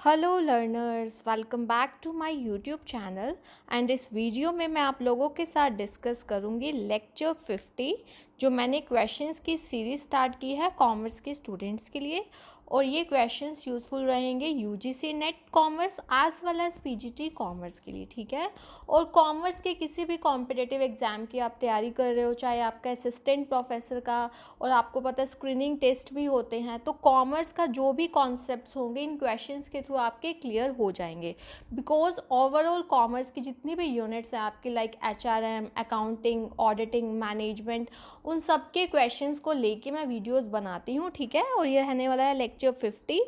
Hello learners, welcome back to my YouTube channel. And इस video में मैं आप लोगों के साथ डिस्कस करूंगी लेक्चर 50, जो मैंने क्वेश्चंस की सीरीज स्टार्ट की है कॉमर्स के स्टूडेंट्स के लिए। और ये क्वेश्चंस यूज़फुल रहेंगे UGC NET commerce as well as PGT commerce के लिए, ठीक है। और कॉमर्स के किसी भी कॉम्पिटिटिव एग्ज़ाम की आप तैयारी कर रहे हो, चाहे आपका असिस्टेंट प्रोफेसर का, और आपको पता है स्क्रीनिंग टेस्ट भी होते हैं, तो कॉमर्स का जो भी कॉन्सेप्ट्स होंगे इन क्वेश्चंस के थ्रू आपके क्लियर हो जाएंगे। बिकॉज ओवरऑल कॉमर्स की जितनी भी यूनिट्स हैं आपकी, like HRM, accounting, auditing, management, उन सब के क्वेश्चंस को लेके मैं वीडियोस बनाती हूँ, ठीक है। और ये रहने वाला है लेक्चर 50।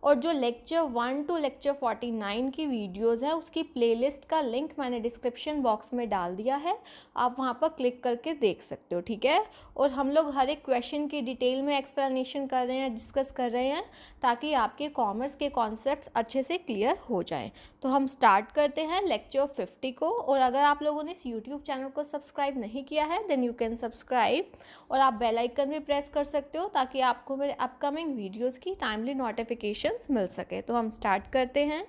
और जो लेक्चर 1 टू लेक्चर 49 की वीडियोस है उसकी प्लेलिस्ट का लिंक मैंने डिस्क्रिप्शन बॉक्स में डाल दिया है, आप वहाँ पर क्लिक करके देख सकते हो, ठीक है। और हम लोग हर एक क्वेश्चन की डिटेल में एक्सप्लेनेशन कर रहे हैं, डिस्कस कर रहे हैं, ताकि आपके कॉमर्स के कॉन्सेप्ट्स अच्छे से क्लियर हो जाएं। तो हम स्टार्ट करते हैं लेक्चर 50 को। और अगर आप लोगों ने इस यूट्यूब चैनल को सब्सक्राइब नहीं किया है देन यू कैन सब्सक्राइब, और आप बेल आइकन भी प्रेस कर सकते हो ताकि आपको मेरे अपकमिंग वीडियोस की टाइमली नोटिफिकेशंस मिल सके। तो हम स्टार्ट करते हैं।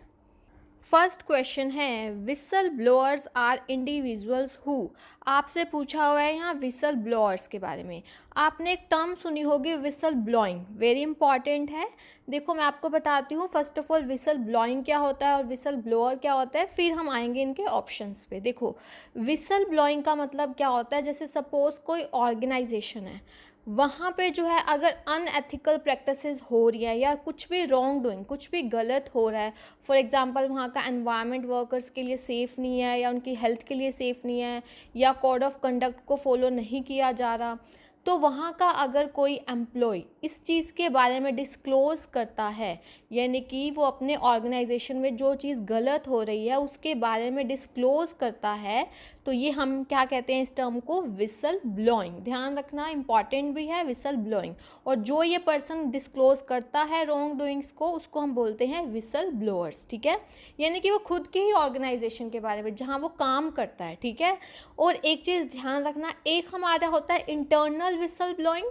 फर्स्ट क्वेश्चन है, whistle blowers are individuals who. आपसे पूछा हुआ है यहाँ विसल ब्लोअर्स के बारे में। आपने एक टर्म सुनी होगी विसल ब्लोइंग, वेरी इंपॉर्टेंट है। देखो मैं आपको बताती हूँ first of all whistle blowing क्या होता है और विसल ब्लोअर क्या होता है, फिर हम आएंगे इनके ऑप्शंस पे। देखो विसल ब्लोइंग का मतलब क्या होता है, जैसे सपोज कोई ऑर्गेनाइजेशन है, वहाँ पे जो है अगर अनएथिकल प्रैक्टिसेस हो रही है या कुछ भी रॉन्ग डूइंग, कुछ भी गलत हो रहा है, फॉर एग्जांपल वहाँ का एनवायरनमेंट वर्कर्स के लिए सेफ़ नहीं है या उनकी हेल्थ के लिए सेफ़ नहीं है, या कोड ऑफ कंडक्ट को फॉलो नहीं किया जा रहा, तो वहाँ का अगर कोई एम्प्लॉय इस चीज़ के बारे में डिस्क्लोज़ करता है, यानी कि वो अपने ऑर्गेनाइजेशन में जो चीज़ गलत हो रही है उसके बारे में डिस्क्लोज़ करता है, तो ये हम क्या कहते हैं इस टर्म को, विसल ब्लोइंग। ध्यान रखना, इंपॉर्टेंट भी है विसल ब्लोइंग। और जो ये पर्सन डिस्क्लोज करता है रॉन्ग डूइंग्स को, उसको हम बोलते हैं विसल ब्लोअर्स, ठीक है। यानी कि वो खुद के ही ऑर्गेनाइजेशन के बारे में जहाँ वो काम करता है, ठीक है। और एक चीज़ ध्यान रखना, एक हमारा होता है इंटरनल विसल ब्लोइंग,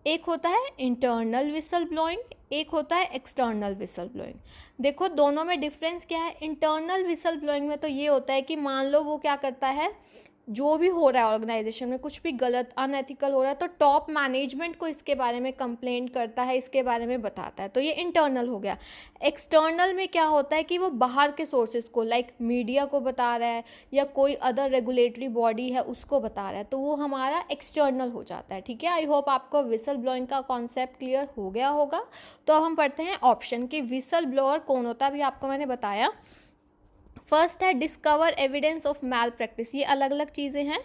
एक होता है इंटरनल विसल ब्लोइंग, एक होता है एक्सटर्नल विसल ब्लोइंग। देखो दोनों में डिफरेंस क्या है। इंटरनल विसल ब्लोइंग में तो ये होता है कि मान लो वो क्या करता है, जो भी हो रहा है ऑर्गेनाइजेशन में कुछ भी गलत अनएथिकल हो रहा है तो टॉप मैनेजमेंट को इसके बारे में कंप्लेंट करता है, इसके बारे में बताता है, तो ये इंटरनल हो गया। एक्सटर्नल में क्या होता है कि वो बाहर के सोर्सेज को, लाइक मीडिया को बता रहा है या कोई अदर रेगुलेटरी बॉडी है उसको बता रहा है, तो वो हमारा एक्सटर्नल हो जाता है, ठीक है। आई होप आपको विसल ब्लोइंग का कॉन्सेप्ट क्लियर हो गया होगा। तो अब हम पढ़ते हैं ऑप्शन कि विसल ब्लोअर कौन होता है, अभी आपको मैंने बताया। फर्स्ट है discover evidence of malpractice, ये अलग अलग चीज़ें हैं।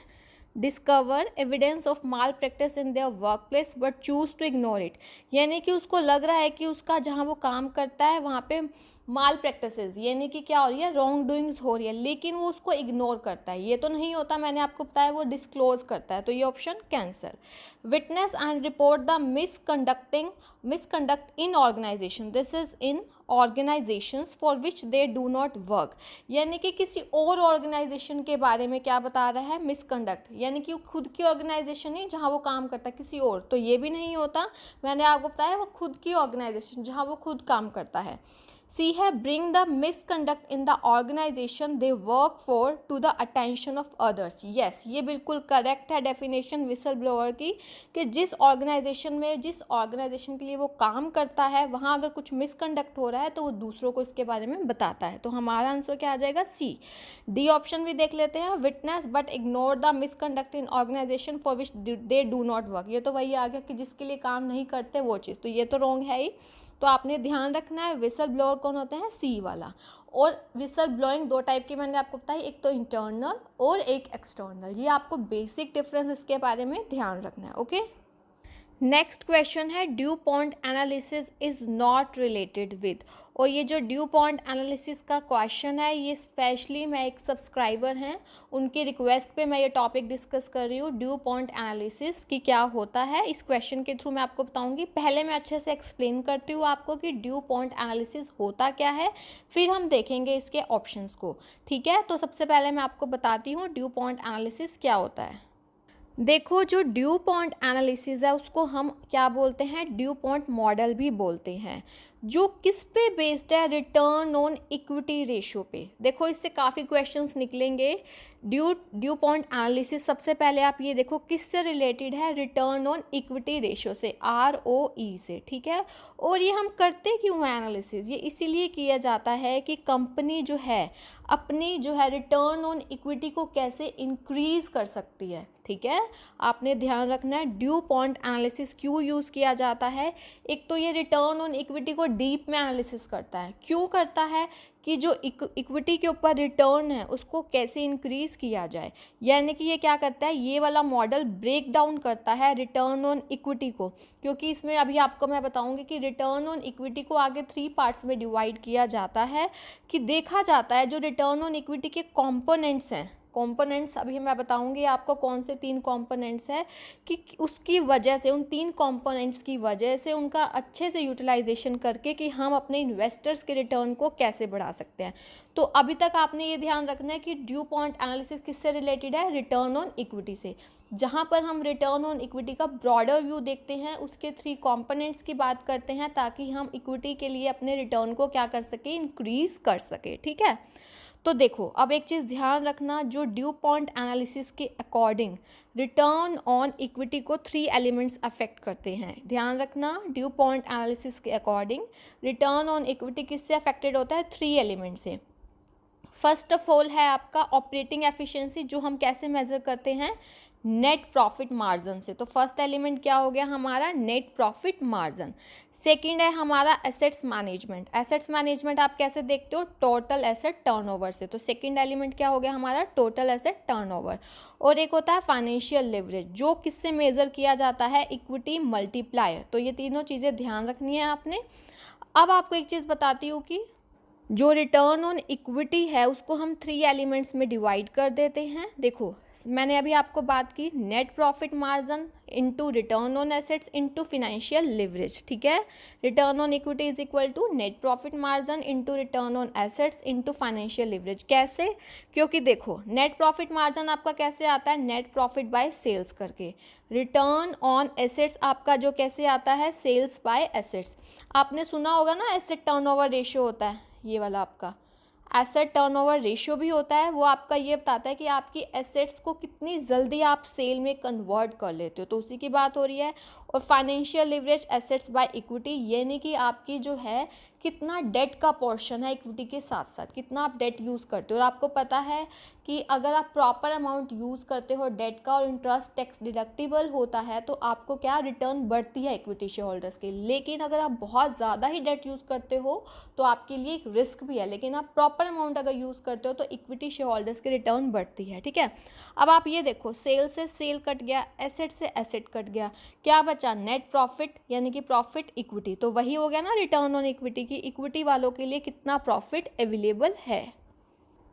Discover evidence of malpractice in their workplace but choose to ignore it, यानी कि उसको लग रहा है कि उसका जहाँ वो काम करता है वहाँ पे माल प्रैक्टिसेस, यानी कि क्या हो रही है, रॉन्ग डूइंग्स हो रही है, लेकिन वो उसको इग्नोर करता है, ये तो नहीं होता, मैंने आपको बताया वो डिस्क्लोज करता है, तो ये option cancel. Witness and report the misconduct in organisation, this is in organisations for which they do not work, यानी कि किसी और ऑर्गेनाइजेशन के बारे में क्या बता रहा है, मिसकंडक्ट, यानी कि खुद की ऑर्गेनाइजेशन नहीं जहाँ वो काम करता है, किसी और, तो ये भी नहीं होता। मैंने आपको बताया वो खुद की ऑर्गेनाइजेशन जहाँ वो खुद काम करता है। सी है bring the misconduct in the organisation they work for to the attention of others, yes ये बिल्कुल करेक्ट है डेफिनेशन विसल ब्लोअर की, कि जिस ऑर्गेनाइजेशन के लिए वो काम करता है वहाँ अगर कुछ मिसकंडक्ट हो रहा है तो वो दूसरों को इसके बारे में बताता है, तो हमारा आंसर क्या आ जाएगा, सी। डी ऑप्शन भी देख लेते हैं, witness but ignore the misconduct in organisation for which they do not work, ये तो वही आ गया कि जिसके लिए काम नहीं करते वो चीज़, तो ये तो रॉन्ग है ही। तो आपने ध्यान रखना है विसल ब्लोअर कौन होते हैं, सी वाला। और विसल ब्लोइंग दो टाइप की मैंने आपको बताई, एक तो इंटरनल और एक एक्सटर्नल, ये आपको बेसिक डिफरेंस इसके बारे में ध्यान रखना है, ओके। नेक्स्ट क्वेश्चन है due point analysis is not related with, और ये जो ड्यू पॉइंट एनालिसिस का क्वेश्चन है ये स्पेशली मैं एक सब्सक्राइबर हैं उनकी रिक्वेस्ट पे मैं ये टॉपिक डिस्कस कर रही हूँ। ड्यू पॉइंट एनालिसिस की क्या होता है इस क्वेश्चन के थ्रू मैं आपको बताऊंगी। पहले मैं अच्छे से एक्सप्लेन करती हूँ आपको कि ड्यू पॉइंट एनालिसिस होता क्या है, फिर हम देखेंगे इसके ऑप्शंस को, ठीक है। तो सबसे पहले मैं आपको बताती हूँ ड्यू पॉइंट एनालिसिस क्या होता है। देखो जो ड्यू पॉइंट एनालिसिस है उसको हम क्या बोलते हैं, ड्यू पॉइंट मॉडल भी बोलते हैं। जो किस पे बेस्ड है, रिटर्न ऑन इक्विटी रेशियो पे। देखो इससे काफ़ी क्वेश्चंस निकलेंगे। ड्यू पॉइंट एनालिसिस, सबसे पहले आप ये देखो किससे रिलेटेड है, रिटर्न ऑन इक्विटी रेशियो से, ROE से, ठीक है। और ये हम करते क्यों है एनालिसिस, ये इसीलिए किया जाता है कि कंपनी जो है अपनी जो है रिटर्न ऑन इक्विटी को कैसे इंक्रीज कर सकती है, ठीक है। आपने ध्यान रखना है ड्यू पॉइंट एनालिसिस क्यों यूज़ किया जाता है। एक तो ये रिटर्न ऑन इक्विटी को डीप में एनालिसिस करता है, क्यों करता है कि जो इक्विटी के ऊपर रिटर्न है उसको कैसे इंक्रीज किया जाए, यानी कि ये क्या करता है, ये वाला मॉडल ब्रेक डाउन करता है रिटर्न ऑन इक्विटी को। क्योंकि इसमें अभी आपको मैं बताऊंगी कि रिटर्न ऑन इक्विटी को आगे 3 पार्ट्स में डिवाइड किया जाता है, कि देखा जाता है जो रिटर्न ऑन इक्विटी के कंपोनेंट्स हैं, कंपोनेंट्स अभी मैं बताऊंगी आपको कौन से 3 कंपोनेंट्स है, कि उसकी वजह से, उन 3 कंपोनेंट्स की वजह से उनका अच्छे से यूटिलाइजेशन करके कि हम अपने इन्वेस्टर्स के रिटर्न को कैसे बढ़ा सकते हैं। तो अभी तक आपने ये ध्यान रखना है कि ड्यू पॉइंट एनालिसिस किससे रिलेटेड है, रिटर्न ऑन इक्विटी से। जहाँ पर हम रिटर्न ऑन इक्विटी का ब्रॉडर व्यू देखते हैं, उसके 3 कंपोनेंट्स की बात करते हैं, ताकि हम इक्विटी के लिए अपने रिटर्न को क्या कर सके, इंक्रीज कर सके, ठीक है। तो देखो अब एक चीज़ ध्यान रखना, जो ड्यू पॉइंट एनालिसिस के अकॉर्डिंग रिटर्न ऑन इक्विटी को 3 एलिमेंट्स अफेक्ट करते हैं। ध्यान रखना, ड्यू पॉइंट एनालिसिस के अकॉर्डिंग रिटर्न ऑन इक्विटी किससे अफेक्टेड होता है, 3 एलिमेंट से। फर्स्ट ऑफ ऑल है आपका ऑपरेटिंग एफिशिएंसी, जो हम कैसे मेजर करते हैं, नेट प्रॉफिट मार्जिन से। तो फर्स्ट एलिमेंट क्या हो गया हमारा, नेट प्रॉफिट मार्जिन। सेकंड है हमारा एसेट्स मैनेजमेंट। एसेट्स मैनेजमेंट आप कैसे देखते हो, टोटल एसेट टर्नओवर से। तो सेकंड एलिमेंट क्या हो गया हमारा, टोटल एसेट टर्नओवर। और एक होता है फाइनेंशियल लिवरेज, जो किससे मेजर किया जाता है, इक्विटी मल्टीप्लायर। तो ये तीनों चीज़ें ध्यान रखनी है आपने। अब आपको एक चीज़ बताती हूँ कि जो रिटर्न ऑन इक्विटी है उसको हम 3 एलिमेंट्स में डिवाइड कर देते हैं। देखो मैंने अभी आपको बात की net profit margin into return on assets into financial leverage, ठीक है। Return on equity is equal to net profit margin into return on assets into financial leverage. कैसे, क्योंकि देखो नेट प्रॉफिट मार्जिन आपका कैसे आता है, नेट प्रॉफिट बाय सेल्स करके। रिटर्न ऑन एसेट्स आपका जो कैसे आता है, सेल्स बाय एसेट्स। आपने सुना होगा ना एसेट टर्नओवर रेशियो होता है, ये वाला आपका एसेट टर्नओवर रेशियो भी होता है। वो आपका ये बताता है कि आपकी एसेट्स को कितनी जल्दी आप सेल में कन्वर्ट कर लेते हो, तो उसी की बात हो रही है। और financial leverage assets by equity, यानी कि आपकी जो है कितना डेट का पोर्शन है इक्विटी के साथ साथ, कितना आप डेट यूज़ करते हो। और आपको पता है कि अगर आप प्रॉपर अमाउंट यूज़ करते हो डेट का और इंटरेस्ट टैक्स डिडक्टिबल होता है, तो आपको क्या रिटर्न बढ़ती है इक्विटी शेयर होल्डर्स के। लेकिन अगर आप बहुत ज़्यादा ही डेट यूज़ करते हो तो आपके लिए एक रिस्क भी है, लेकिन आप प्रॉपर अमाउंट अगर यूज़ करते हो तो इक्विटी शेयर होल्डर्स की रिटर्न बढ़ती है, ठीक है। अब आप ये देखो, सेल से सेल कट गया, एसेट से एसेट कट गया, क्या बचा, नेट प्रॉफिट, यानी कि प्रॉफिट इक्विटी। तो वही हो गया ना रिटर्न ऑन इक्विटी की, इक्विटी वालों के लिए कितना प्रॉफिट अवेलेबल है।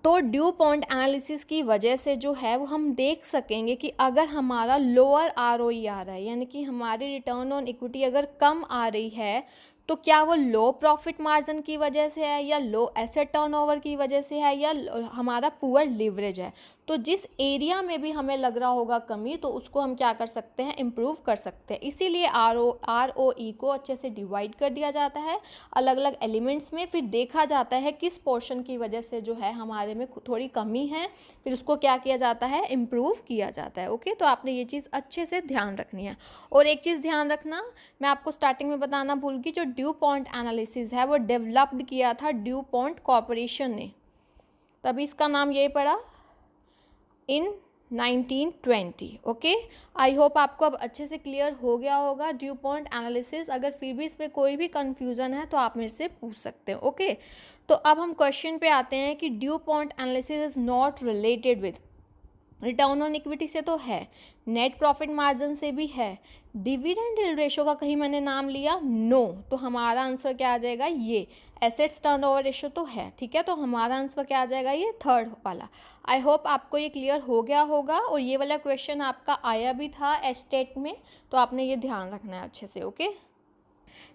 तो ड्यू पॉइंट एनालिसिस की वजह से जो है वो हम देख सकेंगे कि अगर हमारा लोअर ROE आ रहा है, यानी कि हमारी रिटर्न ऑन इक्विटी अगर कम आ रही है, तो क्या वो लो प्रॉफिट मार्जिन की वजह से है, या लो एसेट टर्नओवर की वजह से है, या हमारा पुअर लिवरेज है। तो जिस एरिया में भी हमें लग रहा होगा कमी, तो उसको हम क्या कर सकते हैं, इम्प्रूव कर सकते हैं। इसीलिए ROE को अच्छे से डिवाइड कर दिया जाता है अलग अलग एलिमेंट्स में, फिर देखा जाता है किस पोर्शन की वजह से जो है हमारे में थोड़ी कमी है, फिर उसको क्या किया जाता है, इम्प्रूव किया जाता है। ओके, तो आपने ये चीज़ अच्छे से ध्यान रखनी है। और एक चीज़ ध्यान रखना, मैं आपको स्टार्टिंग में बताना भूल गई, जो ड्यू पॉइंट एनालिसिस है वो डेवलप्ड किया था ड्यू पॉइंट कॉर्पोरेशन ने, तभी इसका नाम यही पड़ा इन 1920। ओके, आई होप आपको अब अच्छे से क्लियर हो गया होगा ड्यू पॉइंट एनालिसिस। अगर फिर भी इसमें कोई भी कंफ्यूजन है तो आप मेरे से पूछ सकते हो। ओके, तो अब हम क्वेश्चन पे आते हैं कि due point analysis is not related with return on equity से, तो है, नेट प्रॉफिट मार्जिन से भी है, डिविडेंड यील्ड रेशियो का कहीं मैंने नाम लिया, नो। तो हमारा आंसर क्या आ जाएगा, ये एसेट्स टर्नओवर रेशियो तो है, ठीक है। तो हमारा आंसर क्या आ जाएगा, ये थर्ड वाला। आई होप आपको ये क्लियर हो गया होगा। और ये वाला क्वेश्चन आपका आया भी था एस्टेट में, तो आपने ये ध्यान रखना है अच्छे से। ओके,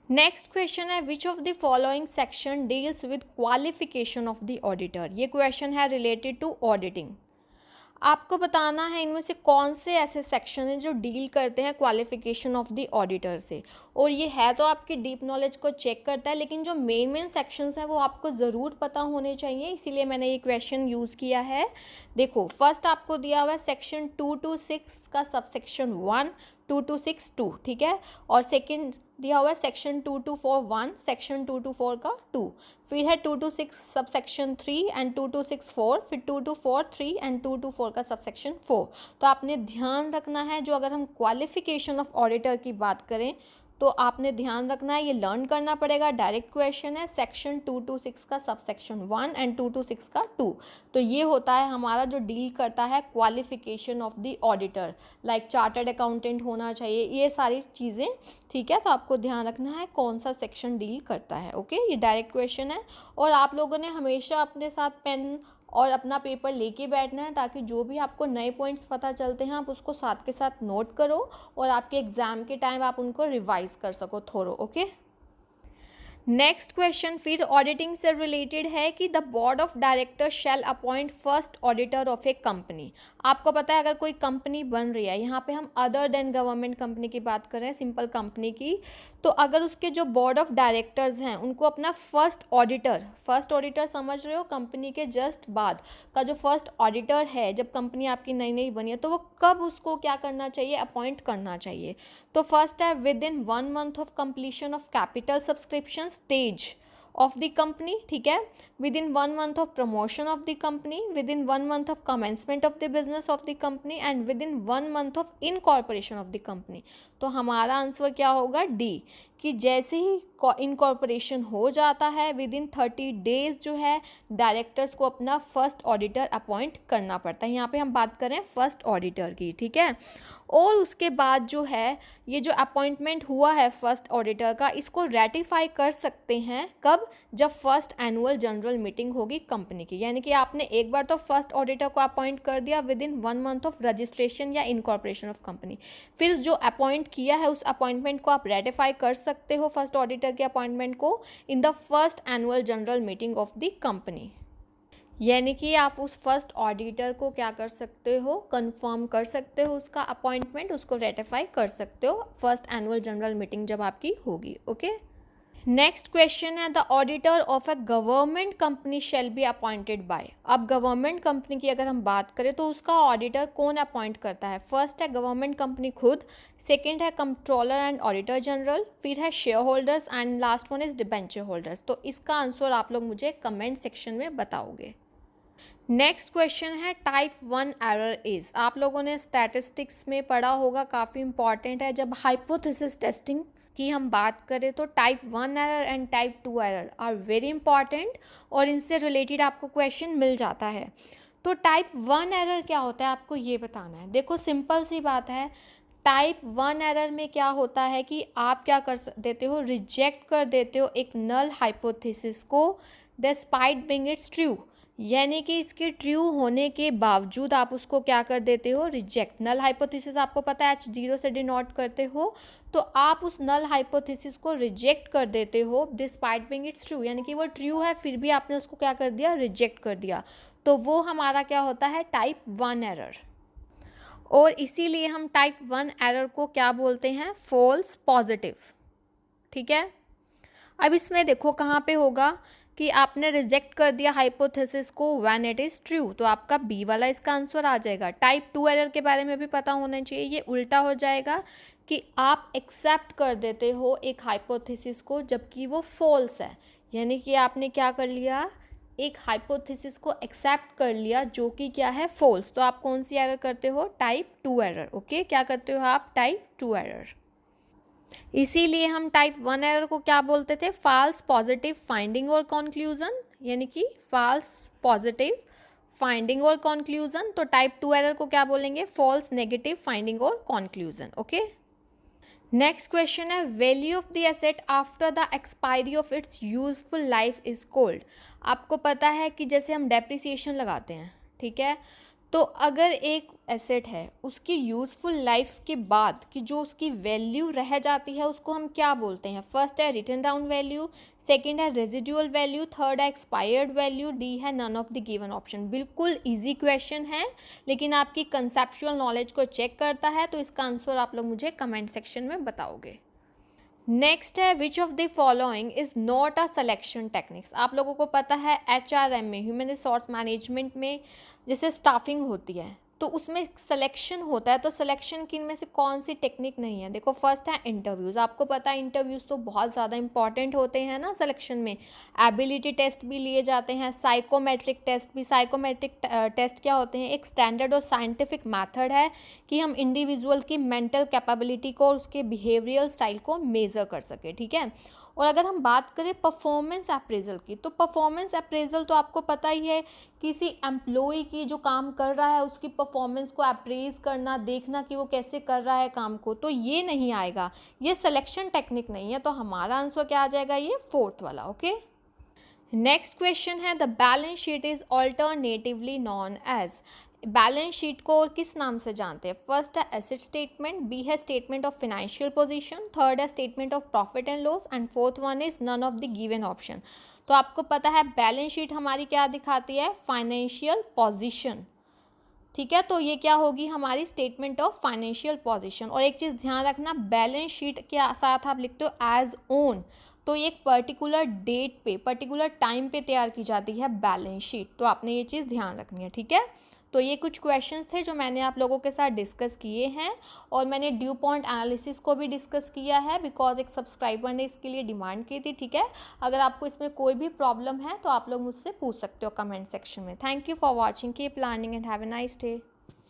नेक्स्ट क्वेश्चन है, which of the following section deals with qualification of the auditor. ये क्वेश्चन है रिलेटेड टू ऑडिटिंग। आपको बताना है इनमें से कौन से ऐसे सेक्शन हैं जो डील करते हैं क्वालिफिकेशन ऑफ द ऑडिटर से। और ये है तो आपकी डीप नॉलेज को चेक करता है, लेकिन जो मेन सेक्शंस हैं वो आपको ज़रूर पता होने चाहिए, इसीलिए मैंने ये क्वेश्चन यूज़ किया है। देखो, फर्स्ट आपको दिया हुआ है सेक्शन 226 का सबसेक्शन 1, 2262, ठीक है। और सेकंड दिया हुआ है सेक्शन 2241, सेक्शन 224 का 2, फिर है 226 सबसेक्शन 3 एंड 2264, फिर 2243 एंड 224 का सबसेक्शन 4। तो आपने ध्यान रखना है, जो अगर हम क्वालिफिकेशन ऑफ ऑडिटर की बात करें तो आपने ध्यान रखना है, ये लर्न करना पड़ेगा। डायरेक्ट क्वेश्चन है, सेक्शन 226 का सबसेक्शन 1 एंड 226 का 2। तो ये होता है हमारा जो डील करता है qualification of the auditor, like chartered accountant होना चाहिए, ये सारी चीज़ें, ठीक है। तो आपको ध्यान रखना है कौन सा सेक्शन डील करता है, ओके। ये डायरेक्ट क्वेश्चन है, और आप लोगों ने हमेशा अपने साथ पेन और अपना पेपर लेके बैठना है, ताकि जो भी आपको नए पॉइंट्स पता चलते हैं आप उसको साथ के साथ नोट करो, और आपके एग्ज़ाम के टाइम आप उनको रिवाइज कर सको थोरो, ओके। नेक्स्ट क्वेश्चन फिर ऑडिटिंग से रिलेटेड है कि the board of director shall appoint first auditor of a company. आपको पता है अगर कोई कंपनी बन रही है, यहाँ पे हम अदर देन गवर्नमेंट कंपनी की बात कर रहे हैं, सिंपल कंपनी की, तो अगर उसके जो बोर्ड ऑफ डायरेक्टर्स हैं उनको अपना फर्स्ट ऑडिटर समझ रहे हो, कंपनी के जस्ट बाद का जो फर्स्ट ऑडिटर है, जब कंपनी आपकी नई नई बनी है, तो वो कब उसको क्या करना चाहिए, अपॉइंट करना चाहिए। तो फर्स्ट है with in 1 month of completion of capital subscription stage of the company, ठीक है, with in 1 month of promotion of the company, with in 1 month of commencement of the business of the company and with in 1 month of incorporation of the company. तो हमारा answer क्या होगा, D, कि जैसे ही incorporation हो जाता है with in 30 days जो है डायरेक्टर्स को अपना फर्स्ट ऑडिटर अपॉइंट करना पड़ता है। यहाँ पे हम बात करें फर्स्ट ऑडिटर की, ठीक है। और उसके बाद जो है ये जो अपॉइंटमेंट हुआ है फर्स्ट ऑडिटर का, इसको रेटिफाई कर सकते हैं कब, जब फर्स्ट एनुअल जनरल मीटिंग होगी कंपनी की। यानी कि आपने एक बार तो फर्स्ट ऑडिटर को अपॉइंट कर दिया with in 1 month of registration या इनकॉर्पोरेशन ऑफ कंपनी, फिर जो अपॉइंट किया है उस अपॉइंटमेंट को आप रेटिफाई कर सकते हो फर्स्ट ऑडिटर के अपॉइंटमेंट को in the first annual general meeting of the company. यानी कि आप उस फर्स्ट ऑडिटर को क्या कर सकते हो, कंफर्म कर सकते हो उसका अपॉइंटमेंट, उसको रेटिफाई कर सकते हो फर्स्ट एनुअल जनरल मीटिंग जब आपकी होगी, ओके। नेक्स्ट क्वेश्चन है the auditor of a government company shall be appointed by. अब गवर्नमेंट कंपनी की अगर हम बात करें तो उसका ऑडिटर कौन अपॉइंट करता है। फर्स्ट है गवर्नमेंट कंपनी खुद, सेकंड है कंट्रोलर एंड ऑडिटर जनरल, फिर है share holders and last one is debenture holders. तो इसका आंसर आप लोग मुझे कमेंट सेक्शन में बताओगे। नेक्स्ट क्वेश्चन है टाइप 1 एरर इज। आप लोगों ने स्टैटिस्टिक्स में पढ़ा होगा, काफ़ी इंपॉर्टेंट है। जब हाइपोथेसिस टेस्टिंग की हम बात करें तो type 1 error and type 2 error are very important, और इनसे रिलेटेड आपको क्वेश्चन मिल जाता है। तो टाइप 1 एरर क्या होता है आपको ये बताना है। देखो सिंपल सी बात है, टाइप 1 एरर में क्या होता है कि आप क्या कर देते हो, रिजेक्ट कर देते हो एक नल हाइपोथेसिस को डिस्पाइट बीइंग इट्स ट्रू। यानी कि इसके ट्रू होने के बावजूद आप उसको क्या कर देते हो, रिजेक्ट। नल हाइपोथेसिस आपको पता है H0 से डिनोट करते हो, तो आप उस नल हाइपोथेसिस को रिजेक्ट कर देते हो डिस्पाइट बीइंग इट्स ट्रू। यानी कि वो ट्रू है फिर भी आपने उसको क्या कर दिया, रिजेक्ट कर दिया। तो वो हमारा क्या होता है, टाइप 1 एरर। और इसीलिए हम टाइप 1 एरर को क्या बोलते हैं, फॉल्स पॉजिटिव, ठीक है। अब इसमें देखो कहाँ पे होगा कि आपने रिजेक्ट कर दिया हाइपोथेसिस को व्हेन इट इज़ ट्रू, तो आपका बी वाला इसका आंसर आ जाएगा। टाइप 2 एरर के बारे में भी पता होना चाहिए, ये उल्टा हो जाएगा कि आप एक्सेप्ट कर देते हो एक हाइपोथेसिस को जबकि वो फॉल्स है। यानी कि आपने क्या कर लिया, एक हाइपोथेसिस को एक्सेप्ट कर लिया जो कि क्या है, फॉल्स। तो आप कौन सी एरर करते हो, टाइप 2 एरर, ओके। क्या करते हो आप, टाइप 2 एरर। इसीलिए हम टाइप 1 एरर को क्या बोलते थे, फॉल्स पॉजिटिव फाइंडिंग और कंक्लूजन, यानी कि फॉल्स पॉजिटिव फाइंडिंग और कंक्लूजन। तो टाइप 2 एरर को क्या बोलेंगे, फॉल्स नेगेटिव फाइंडिंग और कंक्लूजन, ओके। नेक्स्ट क्वेश्चन है value of the asset after the expiry of its useful life is called. आपको पता है कि जैसे हम डेप्रिसिएशन लगाते हैं, ठीक है, तो अगर एक एसेट है उसकी यूज़फुल लाइफ के बाद कि जो उसकी वैल्यू रह जाती है उसको हम क्या बोलते हैं? फर्स्ट है रिटन डाउन वैल्यू, सेकंड है रेजिडुअल वैल्यू, थर्ड है एक्सपायर्ड वैल्यू, डी है none of the given option. बिल्कुल इजी क्वेश्चन है, लेकिन आपकी कंसेप्चुअल नॉलेज को चेक करता है, तो इसका आंसर आप लोग मुझे कमेंट सेक्शन में बताओगे। नेक्स्ट है which of the following is not a selection techniques. आप लोगों को पता है HRM में, ह्यूमन रिसोर्स मैनेजमेंट में, जैसे स्टाफिंग होती है तो उसमें सिलेक्शन होता है, तो सिलेक्शन की इनमें से कौन सी टेक्निक नहीं है? देखो फर्स्ट है इंटरव्यूज़। आपको पता है इंटरव्यूज़ तो बहुत ज़्यादा इंपॉर्टेंट होते हैं ना सिलेक्शन में। एबिलिटी टेस्ट भी लिए जाते हैं, साइकोमेट्रिक टेस्ट भी। साइकोमेट्रिक टेस्ट क्या होते हैं? एक स्टैंडर्ड और साइंटिफिक मेथड है कि हम इंडिविजुअल की मेंटल कैपेबिलिटी को और उसके बिहेवियरल स्टाइल को मेज़र कर सके, ठीक है। और अगर हम बात करें परफॉर्मेंस अप्रेजल की, तो परफॉर्मेंस अप्रेजल तो आपको पता ही है, किसी एम्प्लॉय की जो काम कर रहा है उसकी परफॉर्मेंस को अप्रेज करना, देखना कि वो कैसे कर रहा है काम को, तो ये नहीं आएगा, ये सिलेक्शन टेक्निक नहीं है। तो हमारा आंसर क्या आ जाएगा? ये फोर्थ वाला। ओके, नेक्स्ट क्वेश्चन है the balance sheet is alternatively known as. Balance sheet को और किस नाम से जानते हैं? फर्स्ट है एसेट स्टेटमेंट, बी है statement of financial position, third है statement of profit and loss, and fourth one is none of the given option. तो आपको पता है बैलेंस शीट हमारी क्या दिखाती है? फाइनेंशियल पोजीशन, ठीक है। तो ये क्या होगी? हमारी स्टेटमेंट ऑफ फाइनेंशियल पोजीशन। और एक चीज़ ध्यान रखना, बैलेंस शीट के साथ आप लिखते हो एज ओन, तो ये एक पर्टिकुलर डेट पे, पर्टिकुलर टाइम पे तैयार की जाती है बैलेंस शीट। तो आपने ये चीज़ ध्यान रखनी है, ठीक है। तो ये कुछ क्वेश्चंस थे जो मैंने आप लोगों के साथ डिस्कस किए हैं, और मैंने ड्यू पॉइंट एनालिसिस को भी डिस्कस किया है बिकॉज एक सब्सक्राइबर ने इसके लिए डिमांड की थी, ठीक है। अगर आपको इसमें कोई भी प्रॉब्लम है तो आप लोग मुझसे पूछ सकते हो कमेंट सेक्शन में। Thank you for watching, keep learning and have a nice day.